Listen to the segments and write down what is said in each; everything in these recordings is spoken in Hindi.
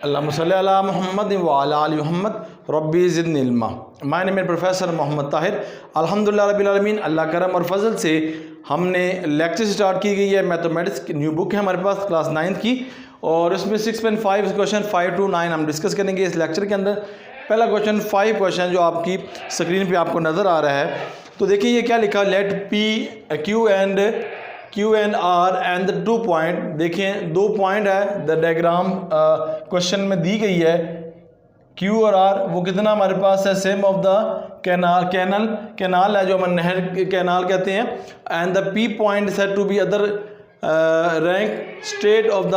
अल्लाहुम्मा सल्ली अला मुहम्मद व अला आलि मुहम्मद रब्बी ज़िदनी इल्मा। My name professor Mohammad Tahir. अल्हम्दुलिल्लाह रब्बिल आलमीन, अल्लाह करम और फजल से हमने लेक्चर स्टार्ट की गई है। मैथमेटिक्स की न्यू बुक है हमारे पास क्लास 9 की, और इसमें 6.5 क्वेश्चन 5 to 9 हम डिस्कस करेंगे इस लेक्चर के अंदर। पहला क्वेश्चन 5 क्वेश्चन जो आपकी स्क्रीन पे आपको नज़र आ रहा है, तो देखिए ये क्या लिखा, let P Q and R and the 2 point. देखें 2 पॉइंट है, द डायग्राम क्वेश्चन में दी गई है। क्यू और आर वो कितना हमारे पास है, सेम ऑफ द कैनाल है जो हम नहर कैनाल कहते हैं। And the P point said to be other rank straight of the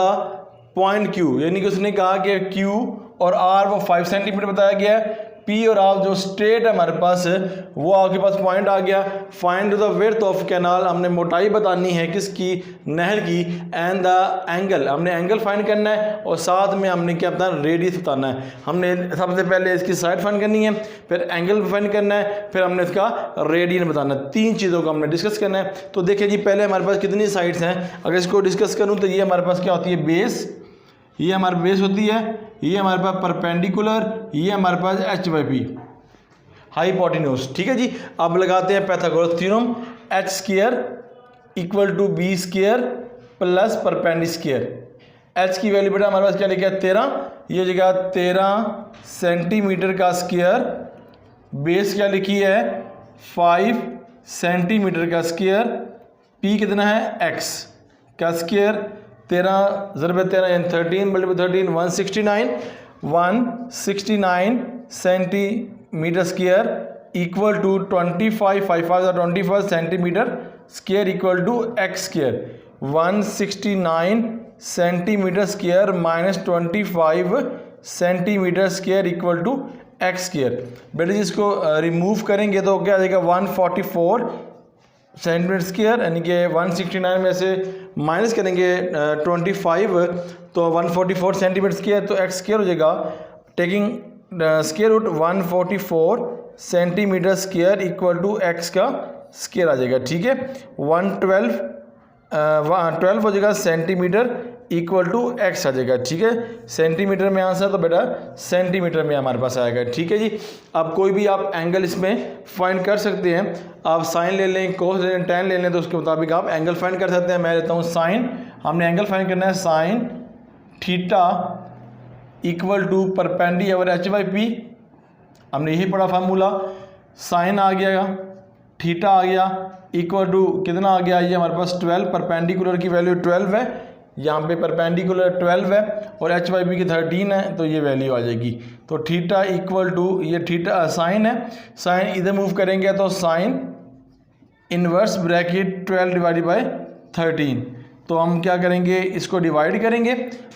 point Q, यानी कि उसने कहा कि क्यू और आर वो 5 सेंटीमीटर बताया गया है। पी और आर जो स्ट्रेट है हमारे पास वो आपके पास पॉइंट आ गया। Find the width of canal, हमने मोटाई बतानी है किसकी, नहर की। एंड द एंगल, हमने एंगल फाइंड करना है, और साथ में हमने क्या बताना, रेडियस बताना है। हमने सबसे पहले इसकी साइड फाइंड करनी है, फिर एंगल फाइंड करना है, फिर हमने इसका रेडियन बताना है। 3 चीज़ों को हमने डिस्कस करना है। तो देखिए जी, पहले हमारे पास कितनी साइड्स हैं, अगर इसको डिस्कस करूँ तो ये हमारे पास क्या होती है, बेस, ये हमारी बेस होती है, ये हमारे पास परपेंडिकुलर, ये हमारे पास एच बाई पी हाइपोटेन्यूज। ठीक है जी, अब लगाते हैं Pythagoras theorem. H square equal to B square plus perpendicular square. H की वैल्यू बेटा हमारे पास क्या लिखा है, 13, ये जगह 13 सेंटीमीटर का स्क्वायर। बेस क्या लिखी है, 5 सेंटीमीटर का स्क्वायर। पी कितना है, एक्स का स्क्वायर। 13 ज़रब 13 यानी 13 multiply 13 169 centimetre square equal to 25 centimetre square equal to x square. 169 centimetre square minus 25 centimetre square equal to x square. बेटा जी इसको रिमूव करेंगे तो क्या आ जाएगा, 144 सेंटीमीटर स्क्वायर, यानी कि 169 में से माइनस करेंगे 25 तो 144 सेंटीमीटर स्क्वायर, तो एक्स स्क्वायर हो जाएगा। Taking square root 144 centimetre square equal to x का स्क्वायर आ जाएगा। ठीक है, 12 हो जाएगा सेंटीमीटर इक्वल टू एक्स आ जाएगा। ठीक है, सेंटीमीटर में आंसर तो बेटा सेंटीमीटर में हमारे पास आएगा। ठीक है जी, अब कोई भी आप एंगल इसमें फाइंड कर सकते हैं। आप साइन ले लें, कोस ले लें, टैन ले लें, तो उसके मुताबिक आप एंगल फाइंड कर सकते हैं। मैं लेता हूँ साइन, हमने एंगल फाइंड करना है। Sine theta equal to perpendicular over H by P, हमने यही पढ़ा फार्मूला। साइन आ गया, थीटा आ गया, इक्वल टू कितना आ गया, ये हमारे पास 12, परपेंडिकुलर की वैल्यू 12 है, यहाँ पे परपेंडिकुलर 12 है और एच बाई पी की 13 है, तो ये वैल्यू आ जाएगी। तो थीटा इक्वल टू, ये थीटा साइन है, साइन इधर मूव करेंगे तो sine inverse bracket 12 divided by 13। तो हम क्या करेंगे, इसको डिवाइड करेंगे,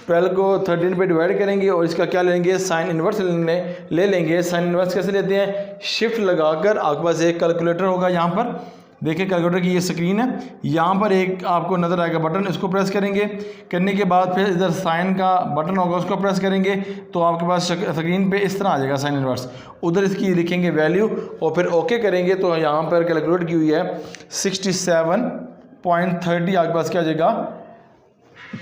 12 को 13 पे डिवाइड करेंगे और इसका क्या लेंगे, साइन इनवर्स ले लेंगे। साइन इनवर्स कैसे लेते हैं, शिफ्ट लगाकर। आपके पास एक कैलकुलेटर होगा, यहाँ पर देखिए कैलकुलेटर की ये स्क्रीन है, यहाँ पर एक आपको नज़र आएगा बटन, इसको प्रेस करेंगे। करने के बाद फिर इधर साइन का बटन होगा, उसको प्रेस करेंगे तो आपके पास स्क्रीन पे इस तरह आ जाएगा साइन इनवर्स। उधर इसकी लिखेंगे वैल्यू और फिर ओके करेंगे, तो यहाँ पर कैलकुलेट की हुई है 67.30 आपके पास क्या आ जाएगा,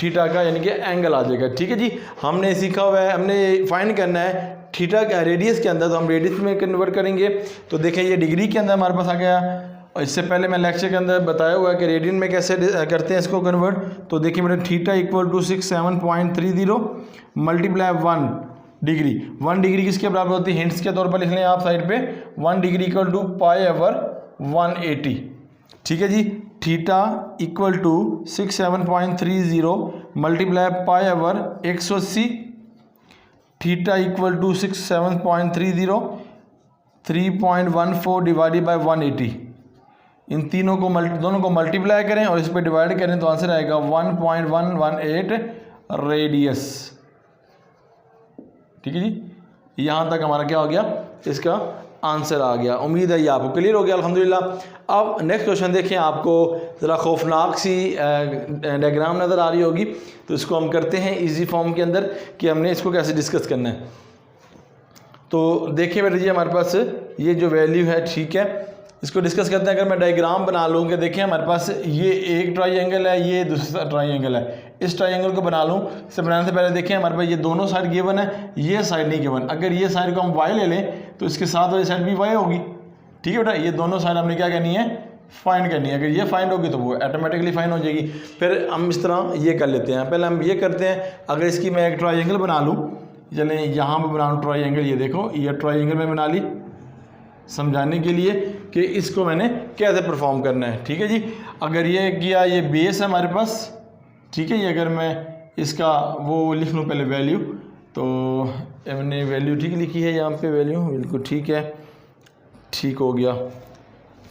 थीटा का, यानी कि एंगल आ जाएगा। ठीक है जी, हमने सीखा हुआ है, हमने फाइंड करना है थीटा का रेडियस के अंदर, तो हम रेडियस में कन्वर्ट करेंगे। तो देखें ये डिग्री के अंदर हमारे पास आ गया, और इससे पहले मैं लेक्चर के अंदर बताया हुआ है कि रेडियन में कैसे करते हैं इसको कन्वर्ट। तो देखिए मेरा theta equal to 67.30 multiply 1 degree. 1 degree किसके बराबर होती है, हिंट्स के तौर पर लिख लें आप साइड पे। 1 degree equal to pi over 180। ठीक है जी, theta equal to 67.30 multiply pi over 180। Theta equal to 67.30 3.14 divided by 180। इन तीनों को दोनों को मल्टीप्लाई करें और इस पर डिवाइड करें तो आंसर आएगा 1.118 रेडियस। ठीक है जी, यहाँ तक हमारा क्या हो गया, इसका आंसर आ गया। उम्मीद है ये आपको क्लियर हो गया अल्हम्दुलिल्लाह। अब नेक्स्ट क्वेश्चन देखें, आपको ज़रा खौफनाक सी डायग्राम नज़र आ रही होगी, तो इसको हम करते हैं इजी फॉर्म के अंदर कि हमने इसको कैसे डिस्कस करना है। तो देखिए बेटा जी, हमारे पास ये जो वैल्यू है, ठीक है, इसको डिस्कस करते हैं। अगर मैं डायग्राम बना लूँ कि देखें हमारे पास ये एक ट्राइंगल है, ये दूसरा ट्राइंगल है, इस ट्राइंगल को बना लूँ। इससे बनाने से पहले देखें हमारे पास ये दोनों साइड गिवन है, ये साइड नहीं गिवन। अगर ये साइड को हम वाई ले लें तो इसके साथ वाली साइड भी वाई होगी। ठीक है बेटा, ये दोनों साइड हमने क्या करनी है, फाइंड करनी है। अगर ये फाइंड होगी तो वो ऑटोमेटिकली फाइंड हो जाएगी। फिर हम इस तरह ये कर लेते हैं। पहले हम ये करते हैं, अगर इसकी मैं एक ट्राइंगल बना लूँ, चलें यहाँ पर बनाऊँ ट्राइंगल, ये देखो ये ट्राइंगल में बना ली समझाने के लिए कि इसको मैंने कैसे परफॉर्म करना है। ठीक है जी, अगर ये किया, ये बेस है हमारे पास। ठीक है, ये अगर मैं इसका वो लिख लूँ पहले वैल्यू, तो मैंने वैल्यू ठीक लिखी है यहाँ पे, वैल्यू बिल्कुल ठीक है, ठीक हो गया।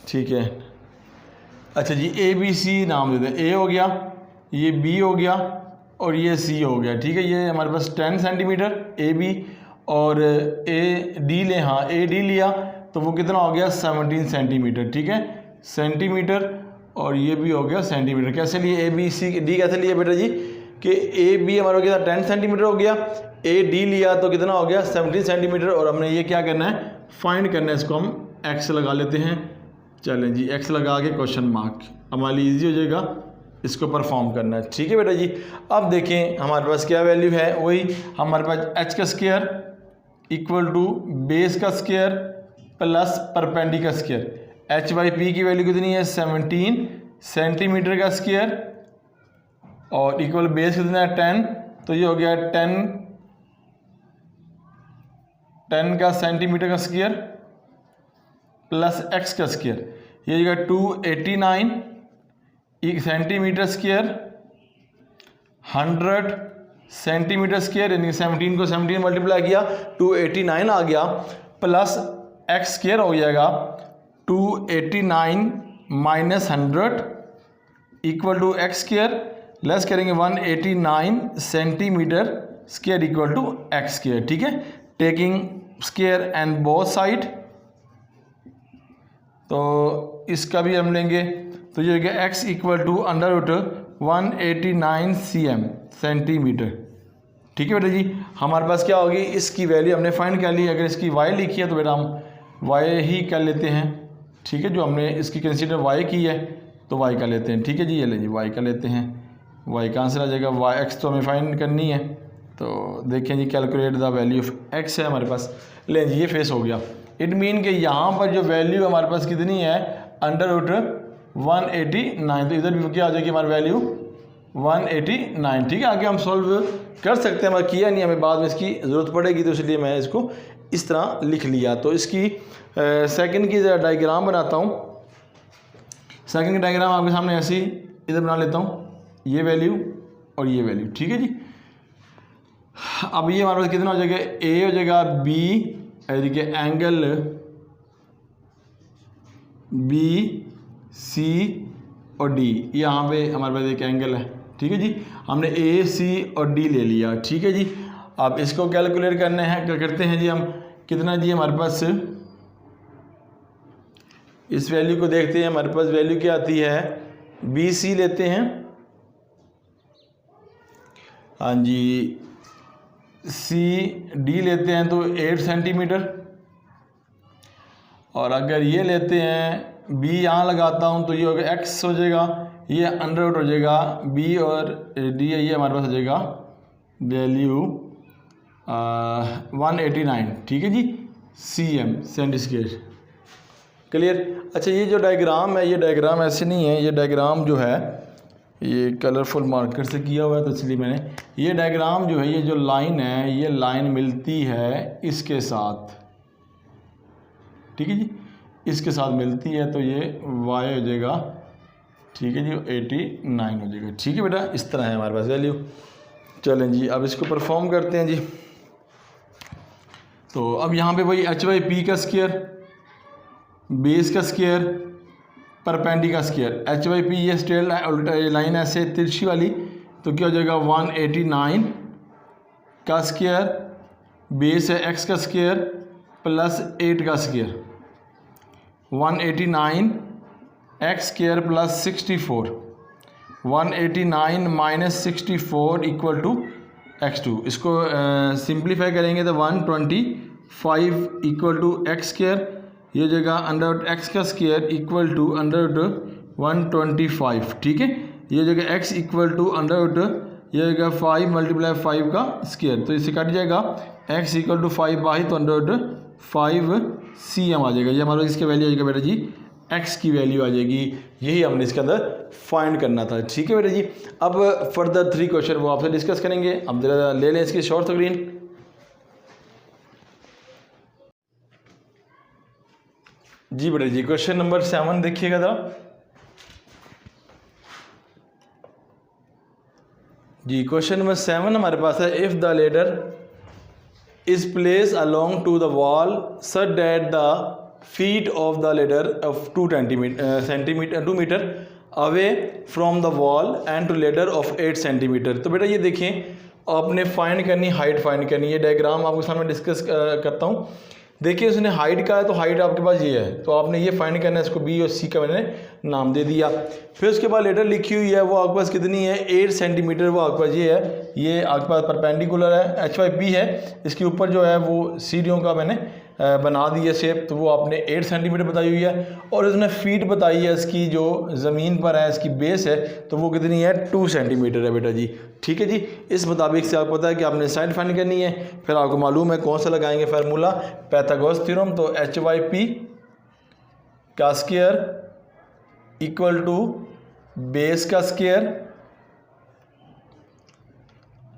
ठीक है, अच्छा जी, ए बी सी नाम दे दें। ए हो गया, ये बी हो गया और ये सी हो गया। ठीक है, ये हमारे पास 10 सेंटीमीटर ए बी और ए डी लें, हाँ ए डी लिया तो वो कितना हो गया 17 सेंटीमीटर। ठीक है, सेंटीमीटर, और ये भी हो गया सेंटीमीटर। कैसे लिए ए बी सी डी, कैसे लिए बेटा जी कि ए बी हमारा हो गया 10 सेंटीमीटर हो गया, ए डी लिया तो कितना हो गया 17 सेंटीमीटर, और हमने ये क्या करना है, फाइंड करना है। इसको हम एक्स लगा लेते हैं। चलें जी, एक्स लगा के क्वेश्चन मार्क, हमारे लिए ईजी हो जाएगा इसको परफॉर्म करना है। ठीक है बेटा जी, अब देखें हमारे पास क्या वैल्यू है, वही हमारे पास एच का स्क्वायर इक्वल टू बेस का स्क्वायर प्लस परपेंडिकुलर का स्क्वायर। एच बाई पी की वैल्यू कितनी है 17 सेंटीमीटर का स्क्वायर और इक्वल बेस कितना है 10, तो ये हो गया 10 का सेंटीमीटर का स्क्वायर प्लस एक्स का स्क्वायर, ये हो गया 289 सेंटीमीटर स्क्वायर 100 सेंटीमीटर स्क्वायर, यानी 17 को 17 मल्टीप्लाई किया 289 आ गया, प्लस एक्स स्क्वायर हो जाएगा 289 minus 100 equal to x square, less करेंगे 189 centimetre square equal to x square. ठीक है, taking square and both side, तो इसका भी हम लेंगे तो ये हो गया x equal to under root 189 cm centimetre. ठीक है बेटा जी, हमारे पास क्या होगी, इसकी वैल्यू हमने फाइंड कर ली। अगर इसकी वाई लिखी है तो बेटा हम वाई ही कर लेते हैं। ठीक है, जो हमने इसकी कंसीडर वाई की है तो वाई का लेते हैं। ठीक है जी, ये ले जी वाई का लेते हैं, वाई का आंसर आ जाएगा। वाई एक्स तो हमें फाइंड करनी है, तो देखें जी calculate the value of x है हमारे पास। लें जी, ये फेस हो गया। इट मीन कि यहाँ पर जो वैल्यू हमारे पास कितनी है अंडर रूट 189, तो इधर भी क्या आ जाएगी हमारी वैल्यू 189। ठीक है, आगे हम सॉल्व कर सकते हैं, हमारा किया नहीं, हमें बाद में इसकी ज़रूरत पड़ेगी, तो इसलिए मैं इसको इस तरह लिख लिया। तो इसकी सेकंड की डायग्राम बनाता हूँ। सेकंड की डायग्राम आपके सामने ऐसी इधर बना लेता हूँ, ये वैल्यू और ये वैल्यू। ठीक है जी, अब ये हमारे पास कितना हो जाएगा, ए हो जाएगा बी, देखिए एंगल बी सी और डी, यहाँ पे हमारे पास एक एंगल है। ठीक है जी, हमने ए सी और डी ले लिया। ठीक है जी, अब इसको कैलकुलेट करने हैं, क्या करते हैं जी हम, कितना जी हमारे पास, इस वैल्यू को देखते हैं, हमारे पास वैल्यू क्या आती है, बी सी लेते हैं, हाँ जी, सी डी लेते हैं तो 8 सेंटीमीटर, और अगर ये लेते हैं बी यहाँ लगाता हूँ तो ये हो गया एक्स हो जाएगा, ये अंडर रूट हो जाएगा बी और डी है, ये हमारे पास हो जाएगा वैल्यू 189। ठीक है जी, cm सेंटी स्क्वायर। क्लियर। अच्छा, ये जो डायग्राम है, ये डायग्राम ऐसे नहीं है, ये डायग्राम जो है ये कलरफुल मार्कर से किया हुआ है, तो इसलिए मैंने ये डायग्राम जो है, ये जो लाइन है, ये लाइन मिलती है इसके साथ। ठीक है जी, इसके साथ मिलती है, तो ये y हो जाएगा। ठीक है जी, 89 हो जाएगा। ठीक है बेटा, इस तरह है हमारे पास वैल्यू। चलें जी, अब इसको परफॉर्म करते हैं जी। तो अब यहाँ पे वही एच बाई पी का स्क्वायर, बेस का स्क्वायर, परपेंडिकुलर का स्क्वायर। एच बाई पी ये स्ट्रेट लाइन ऐसे तिरछी वाली, तो क्या हो जाएगा 189 का स्क्वायर, बेस है एक्स का स्क्वायर प्लस 8 का square, 189 x square plus 64, 189 minus 64 equal to x2। इसको सिंप्लीफाई करेंगे तो 125 इक्वल टू एक्स स्क्वायर, ये हो जाएगा अंडर एक्स का स्क्वायर इक्वल टू अंडर 125, ठीक है। ये हो जाएगा एक्स इक्वल टू अंडर ये हो जाएगा 5 मल्टीप्लाई 5 का स्क्वायर, तो इससे कट जाएगा एक्स इक्वल टू 5 बाई तो अंडर 5 cm आ जाएगा। ये हमारा इसकी वैल्यू आ जाएगा बेटा जी, एक्स की वैल्यू आ जाएगी। यही हमने इसके अंदर फाइंड करना था, ठीक है बेटा जी। अब फर्दर 3 क्वेश्चन वो आपसे डिस्कस करेंगे। अब जरा ले लें इसकी शॉर्ट स्क्रीन। जी बेटा जी, क्वेश्चन नंबर 7 देखिएगा जरा जी। क्वेश्चन नंबर 7 हमारे पास है, if the ladder is place along to the wall such that the feet of the ladder of 2 metre away from the wall and to ladder of 8 centimetre. तो बेटा ये देखें, आपने फाइंड करनी, हाइट फाइंड करनी है। डायग्राम आपके सामने डिस्कस करता हूँ। देखिए उसने हाइट का है, तो हाइट आपके पास ये है, तो आपने ये फाइंड करना है। इसको बी और सी का मैंने नाम दे दिया। फिर उसके बाद लेटर लिखी हुई है, वो आपके पास कितनी है, 8 सेंटीमीटर। वो आपके पास ये है, ये आपके पास परपेंडिकुलर है, HYP है। इसके ऊपर जो है वो सीढ़ियों का मैंने बना दी है शेप, तो वो आपने 8 सेंटीमीटर बताई हुई है। और उसने फीट बताई है इसकी, जो ज़मीन पर है इसकी बेस है, तो वो कितनी है, 2 सेंटीमीटर है बेटा जी, ठीक है जी। इस मुताबिक से आपको पता है कि आपने साइड फाइंड करनी है। फिर आपको मालूम है कौन सा लगाएंगे फार्मूला, पाइथागोरस थ्योरम। तो HYP का स्क्वायर इक्वल टू बेस का स्क्वायर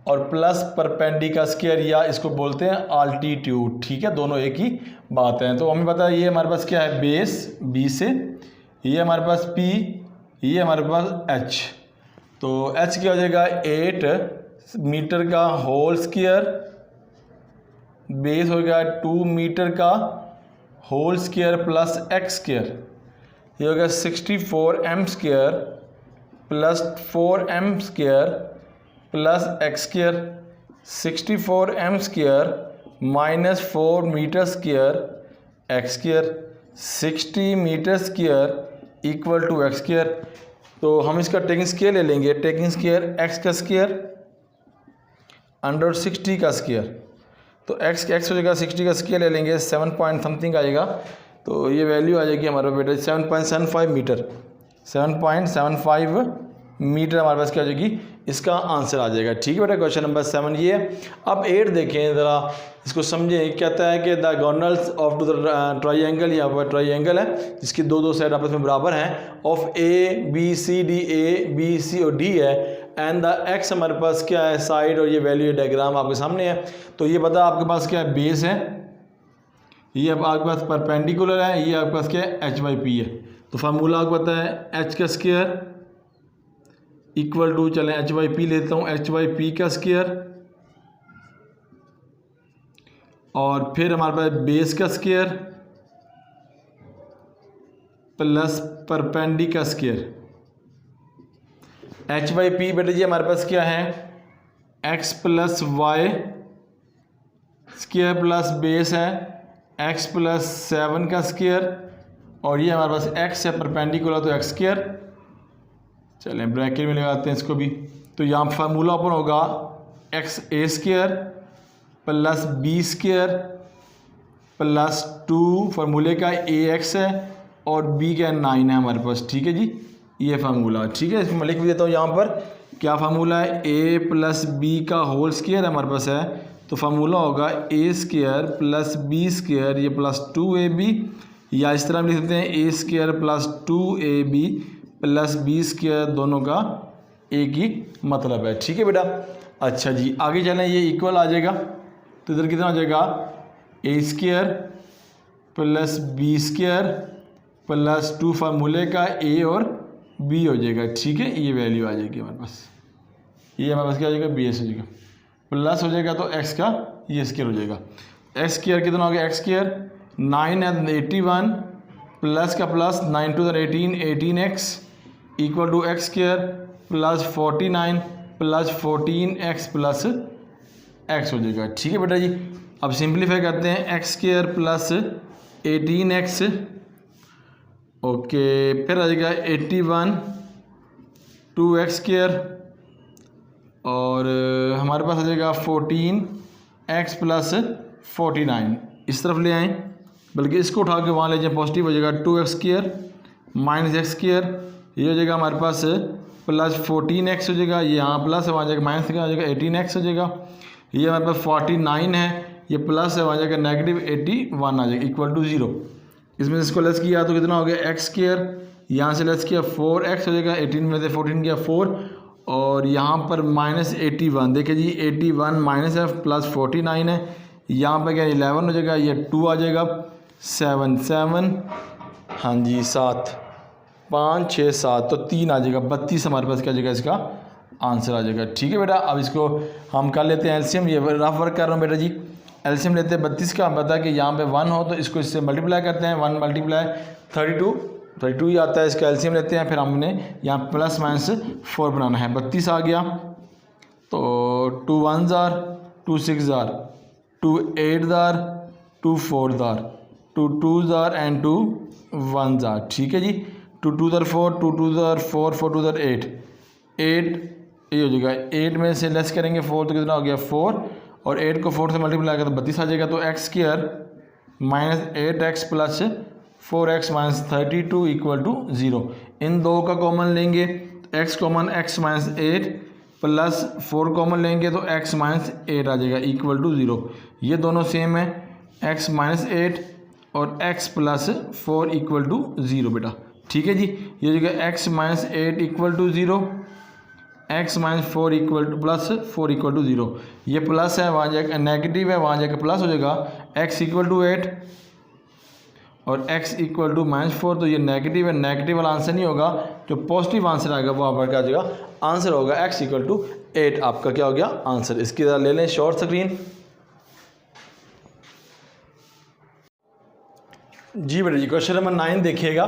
और प्लस परपेंडी का स्क्वायर, या इसको बोलते हैं आल्टीट्यूड, ठीक है। दोनों एक ही बात है। तो हमें पता है ये हमारे पास क्या है, बेस बी से, ये हमारे पास पी, ये हमारे पास एच। तो एच क्या हो जाएगा, 8 मीटर का होल स्क्वायर, बेस हो गया 2 मीटर का whole square plus x square, ये हो गया 64 m square plus 4 m square plus x square. 64 m square minus 4 metre square x square, 60 metre square equal to x square. तो हम इसका टेकिंग स्क्वायर ले लेंगे, टेकिंग स्क्वायर एक्स का स्क्वायर अंडर 60 का स्क्वायर। तो एक्स हो जाएगा 60 का स्क्वायर ले लेंगे, 7 पॉइंट समथिंग आएगा। तो ये वैल्यू आ जाएगी हमारे बेटा 7.75 मीटर, 7.75 मीटर हमारे पास क्या हो जाएगी, इसका आंसर आ जाएगा, ठीक है बेटा। क्वेश्चन नंबर 7 ये है। अब 8 देखें ज़रा, इसको समझें। कहता है कि द गॉर्नल्स ऑफ द ट्राइंगल, यहाँ पर ट्राइंगल है जिसकी दो साइड आपस में बराबर हैं, ऑफ ABCD, ABC और D है, एंड द एक्स हमारे पास क्या है, साइड, और ये वैल्यू डायग्राम आपके सामने है। तो ये बता आपके पास क्या है, बेस है, ये आपके पास परपेंडिकुलर है, ये आपके पास क्या है, HYP है। तो फार्मूला आपको पता है, एच का स्क्वायर इक्वल टू, चलें HYP लेता हूँ, HYP का स्क्वायर और फिर हमारे पास बेस का स्क्वायर प्लस परपेंडी का स्क्वायर। HYP बेटा जी हमारे पास क्या है, x plus y square plus base है x प्लस 7 का स्क्वायर, और ये हमारे पास x है परपेंडिकुलर, तो x स्क्वायर। चलें ब्रैकेट में लगाते हैं इसको भी। तो यहाँ फार्मूला ओपन होगा, x a square plus b square plus 2, फार्मूले का AX है और B का 9 है हमारे पास, ठीक है जी। ये फार्मूला, ठीक है। इसको मैं लिख भी देता हूँ यहाँ पर, क्या फार्मूला है, A प्लस B का होल स्क्वायर हमारे पास है, तो फार्मूला होगा A square plus B square, ये प्लस 2AB, या इस तरह हम लिख देते हैं A square plus 2AB plus B square, दोनों का एक ही मतलब है, ठीक है बेटा। अच्छा जी, आगे चलें, ये इक्वल आ जाएगा, तो इधर कितना हो जाएगा, A square plus B square plus 2 फार्मूले का A और B हो जाएगा, ठीक है। ये वैल्यू आ जाएगी हमारे पास, ये हमारे पास क्या हो जाएगा, BS हो जाएगा, प्लस हो जाएगा तो x का ये स्क्वायर हो जाएगा। x स्क्वायर कितना हो गया, x स्क्वायर 9 है 81 प्लस का plus 9 two 18, 18x equal to x square plus 49 plus 14x plus x हो जाएगा, ठीक है बेटा जी। अब सिंप्लीफाई करते हैं, x square plus 18x, okay, फिर आ जाएगा 81 2x स्क्वायर, और हमारे पास आ जाएगा 14x प्लस 49, इस तरफ ले आएँ, बल्कि इसको उठा के वहाँ ले जाए पॉजिटिव हो जाएगा 2x² माइनस x², ये हो जाएगा हमारे पास प्लस 14x हो जाएगा, ये यहाँ प्लस है वहाँ जाएगा माइनस का हो जाएगा 18x हो जाएगा, ये हमारे पास 49 है, ये प्लस है वहाँ जाएगा नेगेटिव 81 आ जाएगा इक्वल टू 0। इसमें इसको लेस किया तो कितना हो गया x², यहाँ से लेस किया 4x हो जाएगा, 18 में से 14 किया 4, और यहाँ पर माइनस 81, देखिए जी 81 माइनस है प्लस 49 है, यहाँ पर क्या 11 हो जाएगा, ये 2 आ जाएगा 7 7, हाँ जी 7 5 6 7 तो 3 आ जाएगा 32 हमारे पास क्या जाएगा इसका आंसर आ जाएगा। ठीक है बेटा, अब इसको हम कर लेते हैं एलसीएम, ये रफ वर्क कर रहा हूँ बेटा जी। एलसीएम लेते हैं 32 का, हम पता है कि यहाँ पे 1 हो तो इसको इससे मल्टीप्लाई करते हैं, 1 मल्टीप्लाई 32 ही आता है, इसका एलसीएम लेते हैं, फिर हमने यहाँ प्लस माइनस 4 बनाना है। 32 आ गया तो 2 1s are 2 6s are 2 8s are 2 4s are 2 2s are and 2 1s are। ठीक है जी, 2 2s are 4 2 2s are 4 4 2s are 8 ये हो जाएगा, 8 में से लेस करेंगे 4 तो कितना हो गया 4, और 8 को 4 से मल्टीप्लाई करें तो 32 आ जाएगा। तो x² minus 8x plus 4x minus 32 equal to 0। इन दो का कॉमन लेंगे तो x common x minus 8 plus 4 common लेंगे तो x माइनस 8 आ जाएगा इक्वल टू 0। ये दोनों सेम है, x माइनस 8 और x प्लस 4 इक्वल टू 0 बेटा। ठीक है जी, ये जगह x minus 8 equal to 0, x minus 4 equal to plus 4 equal to 0, ये प्लस है वहाँ जाकर नेगेटिव है वहाँ जाकर प्लस हो जाएगा, x इक्वल टू 8 और x इक्वल टू माइनस 4, तो ये नेगेटिव है, नेगेटिव वाला आंसर नहीं होगा, जो पॉजिटिव आंसर आएगा वो आपका क्या आ जाएगा आंसर होगा, x इक्वल टू 8 आपका क्या हो गया आंसर। इसकी तरह ले लें शॉर्ट स्क्रीन। जी बेटा जी, क्वेश्चन नंबर 9 देखिएगा।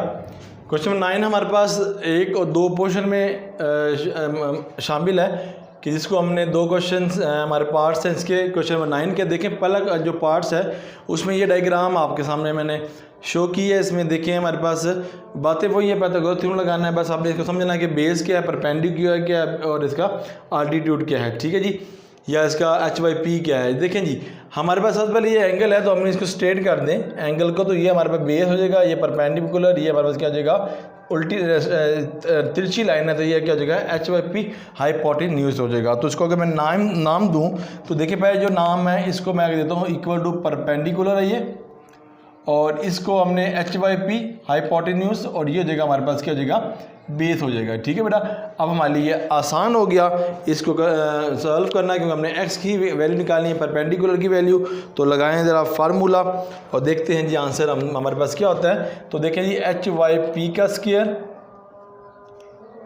क्वेश्चन नंबर 9 हमारे पास 1 और 2 पोर्शन में शामिल है कि जिसको हमने 2 क्वेश्चन हमारे पार्ट्स हैं इसके क्वेश्चन नंबर 9 के। देखें पहला जो पार्ट्स है उसमें ये डायग्राम आपके सामने मैंने शो की है, इसमें देखें हमारे पास बातें वही है, पाइथागोरस थ्योरम लगाना है, बस आपने इसको समझना है कि बेस क्या है, परपेंडिकुलर क्या है और इसका आल्टीट्यूड क्या है। ठीक है जी, या इसका h/p क्या है। देखें जी, हमारे पास सबसे पहले ये एंगल है तो हमने इसको स्ट्रेट कर दें एंगल को, तो ये हमारे पास बेस हो जाएगा, ये परपेंडिकुलर, ये हमारे पास क्या हो जाएगा उल्टी तिरछी लाइन है तो ये क्या हो जाएगा h/p हाइपोटेन्यूज हो जाएगा। तो इसको अगर मैं नाम दूं तो देखिए पहले जो नाम है इसको मैं देता हूँ इक्वल टू परपेंडिकुलर है ये, और इसको हमने h/p हाइपोटेन्यूज, और ये हो जाएगा हमारे पास क्या हो जाएगा बेस हो जाएगा। ठीक है बेटा, अब हमारे लिए आसान हो गया इसको सॉल्व करना, क्योंकि हमने x की वैल्यू निकालनी है, परपेंडिकुलर की वैल्यू। तो लगाएं ज़रा फार्मूला और देखते हैं जी आंसर हमारे पास क्या होता है। तो देखें जी h/p का स्क्वायर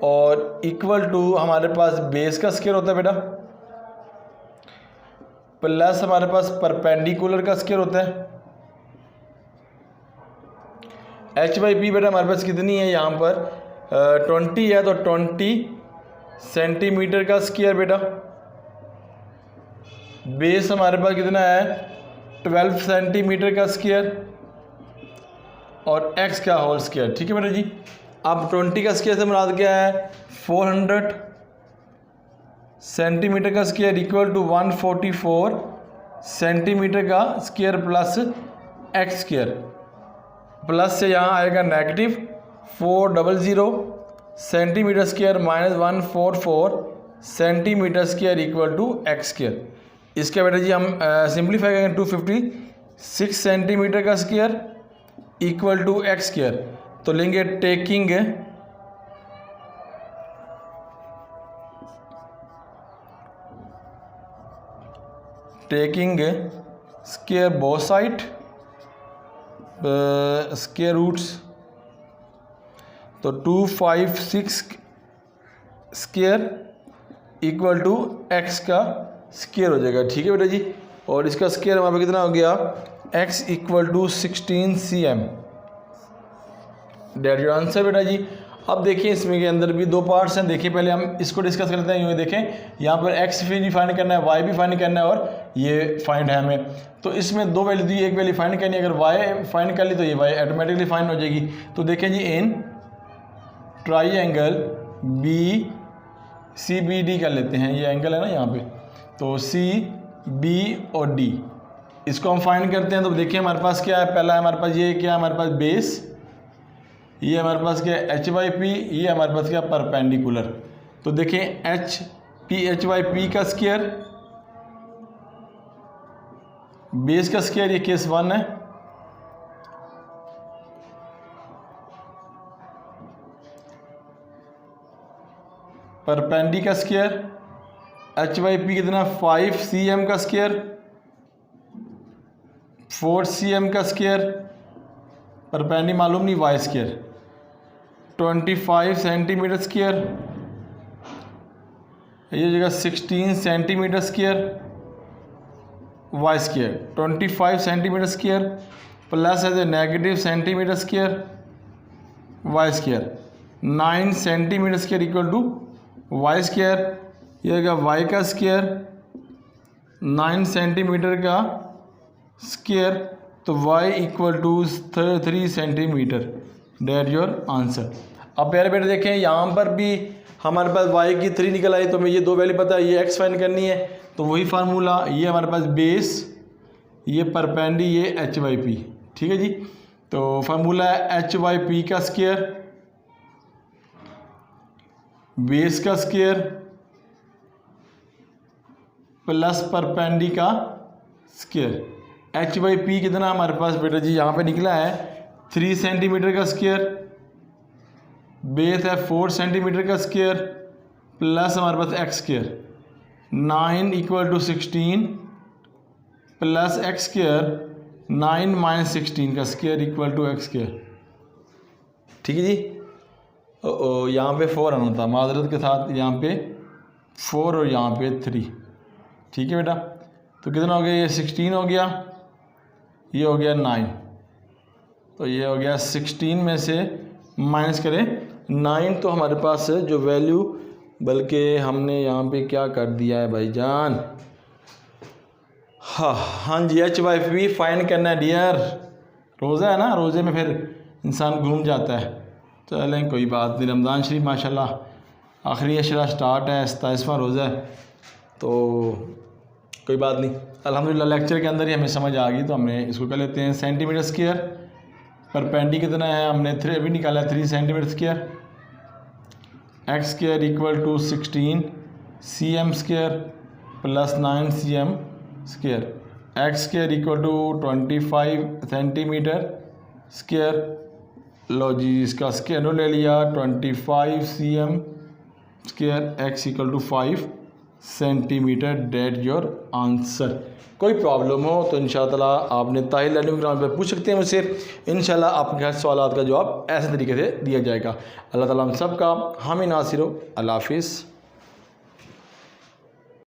और इक्वल टू हमारे पास बेस का स्क्वायर होता है बेटा, प्लस हमारे पास परपेंडिकुलर का स्क्वायर होता है। h/p बेटा हमारे पास कितनी है यहाँ पर 20 है तो 20 सेंटीमीटर का स्क्वायर बेटा। बेस हमारे पास कितना है 12 सेंटीमीटर का स्क्वायर और x का होल स्क्वायर। ठीक है बेटा जी, अब 20 का स्क्वायर से मुराद क्या है 400 सेंटीमीटर का स्क्वायर इक्वल टू 144 सेंटीमीटर का square plus x square, plus से यहाँ आएगा negative 400 centimetre square minus 144 centimetre square equal to x square. इसके बेटा जी हम सिंप्लीफाई करेंगे 256 सेंटीमीटर का square equal to x square. तो लेंगे taking square both side square roots, तो 256 स्क्वायर इक्वल टू x का स्क्वायर हो जाएगा। ठीक है बेटा जी, और इसका स्क्वायर हमारे कितना हो गया x equal to 16 cm, that your answer बेटा जी। अब देखिए इसमें के अंदर भी 2 पार्ट्स हैं, देखिए पहले हम इसको डिस्कस करते हैं। यूँ देखें यहाँ पर x भी फाइंड करना है, y भी फाइंड करना है और ये फाइंड है हमें। तो इसमें 2 वैल्यू दी, एक वैल्यू फाइंड करनी है, अगर y फाइंड कर ली तो ये y ऑटोमेटिकली फाइंड हो जाएगी। तो देखें जी इन ट्राइंगल BCBD कर लेते हैं, ये एंगल है ना यहाँ पे, तो CB और D इसको हम फाइंड करते हैं तो देखिए हमारे पास क्या है, पहला है हमारे पास ये क्या है, हमारे पास बेस, ये हमारे पास क्या है एच बाई पी, ये हमारे पास क्या परपेंडिकुलर। तो देखें एच बाई पी का स्क्वायर, बेस का स्क्वायर, ये केस 1 है, परपेंडी का स्क्वायर एच बाई पी कितना 5 cm का स्क्वायर, 4 cm का स्क्वायर, परपेंडी मालूम नहीं वाई स्क्वायर 25 सेंटीमीटर स्क्वायर, ये जगह 16 centimetre square, y square 25 centimetre square plus as a negative centimetre square y square 9 centimetre square equal to y square, ये होगा वाई का स्क्वायर 9 सेंटीमीटर का स्क्वायर, तो y equal to 3 centimetre, that your answer. अब प्यारे बेटे देखें यहाँ पर भी हमारे पास y की 3 निकल आई, तो हमें ये दो वैल्यू पता है, ये x फाइंड करनी है, तो वही फार्मूला, ये हमारे पास बेस, ये परपेंडी, ये एच वाई पी, ठीक है जी। तो फार्मूला है एच वाई पी का स्क्वायर, बेस का स्क्वायर प्लस परपेंडी का स्क्वायर। एच बाई पी कितना हमारे पास बेटा जी यहाँ पे निकला है 3 सेंटीमीटर का स्क्वायर, बेस है 4 सेंटीमीटर का स्क्वायर प्लस हमारे पास x square 9 equal to 16 plus x square 9 minus 16 का square equal to x square, ठीक है जी। यहाँ पे 4 आना था माजरत के साथ, यहाँ पे 4 और यहाँ पे 3, ठीक है बेटा। तो कितना हो गया, ये 16 हो गया, ये हो गया 9, तो ये हो गया 16 में से माइनस करें 9, तो हमारे पास जो वैल्यू, बल्कि हमने यहाँ पे क्या कर दिया है भाईजान, हाँ जी एच वाई पी फाइंड करना है डियर। रोज़ा है ना, रोज़े में फिर इंसान घूम जाता है। चलें कोई बात नहीं, रमज़ान शरीफ माशाल्लाह आखिरी अशरा स्टार्ट है, 27वां रोज़ा है, तो कोई बात नहीं, अल्हम्दुलिल्लाह लेक्चर के अंदर ही हमें समझ आ गई। तो हमने इसको कर लेते हैं सेंटीमीटर स्क्वायर, परपेंडी कितना है हमने 3 अभी निकाला है 3 centimetre square, x square equal to 16 cm square plus 9 cm square, x square equal to 25 centimetre square, लो जी इसका स्क्वायर ले लिया 25 cm square, x equal to 5 centimetre, that your answer. कोई प्रॉब्लम हो तो इंशाअल्लाह आपने ताहिर लर्निंग ग्राउंड पर पूछ सकते हैं मुझसे, इंशाअल्लाह आपके हर सवाल का जवाब ऐसे तरीके से दिया जाएगा। अल्लाह ताला हम सब का हामी नासिर हो। अल्लाह हाफिज़।